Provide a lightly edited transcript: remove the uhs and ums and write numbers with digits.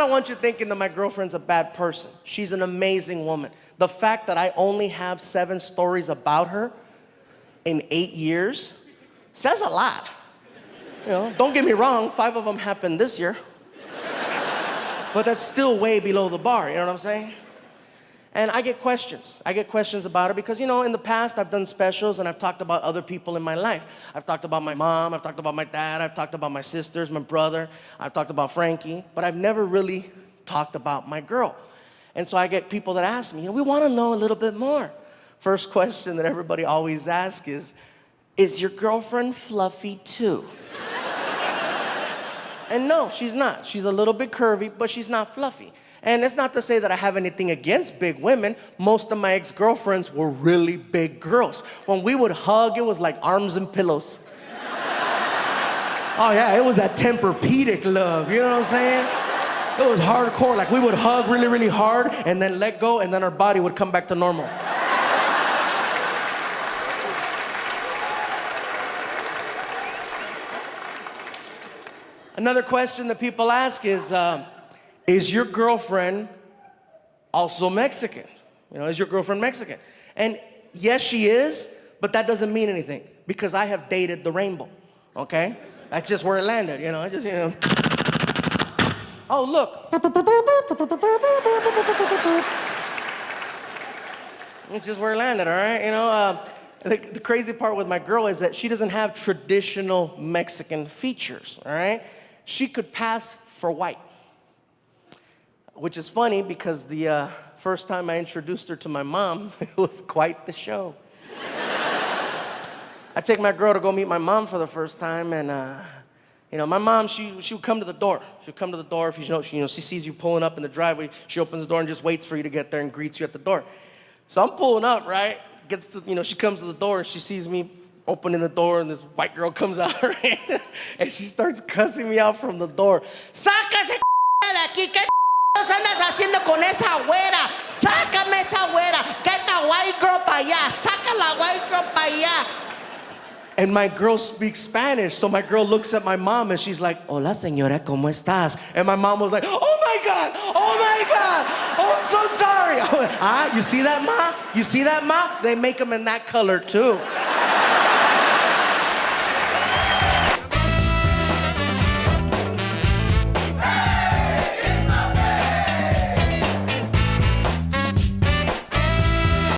don't want you thinking that my girlfriend's a bad person. She's an amazing woman. The fact that I only have 7 stories about her in 8 years says a lot. You know, don't get me wrong, 5 of them happened this year. But that's still way below the bar, you know what I'm saying? And I get questions. I get questions about her because, you know, in the past I've done specials and I've talked about other people in my life. I've talked about my mom, I've talked about my dad, I've talked about my sisters, my brother, I've talked about Frankie, but I've never really talked about my girl. And so I get people that ask me, you know, we want to know a little bit more. First question that everybody always asks is your girlfriend fluffy too? And no, she's not. She's a little bit curvy, but she's not fluffy. And it's not to say that I have anything against big women. Most of my ex-girlfriends were really big girls. When we would hug, it was like arms and pillows. Oh yeah, it was that Tempur-Pedic love, you know what I'm saying? It was hardcore, like we would hug really, really hard and then let go and then our body would come back to normal. Another question that people ask is your girlfriend also Mexican? You know, is your girlfriend Mexican? And yes, she is, but that doesn't mean anything because I have dated the rainbow, okay? That's just where it landed, you know, I just, you know. Oh, look. It's just where it landed, all right? You know, the crazy part with my girl is that she doesn't have traditional Mexican features, all right? She could pass for white. Which is funny because the first time I introduced her to my mom, it was quite the show. I take my girl to go meet my mom for the first time, and you know, my mom, she would come to the door. She'd come to the door if she sees you pulling up in the driveway. She opens the door and just waits for you to get there and greets you at the door. So I'm pulling up, right? She comes to the door and she sees me opening the door, and this white girl comes out, right? And she starts cussing me out from the door. Sácase de aquí, ¿qué andas haciendo con esa güera? Sácame esa güera. Get the white girl para allá. Saca la white girl para allá. And my girl speaks Spanish, so my girl looks at my mom and she's like, "Hola, señora, ¿cómo estás?" And my mom was like, "Oh my God, oh my God, oh, I'm so sorry." I went, you see that, Ma? You see that, Ma? They make them in that color too.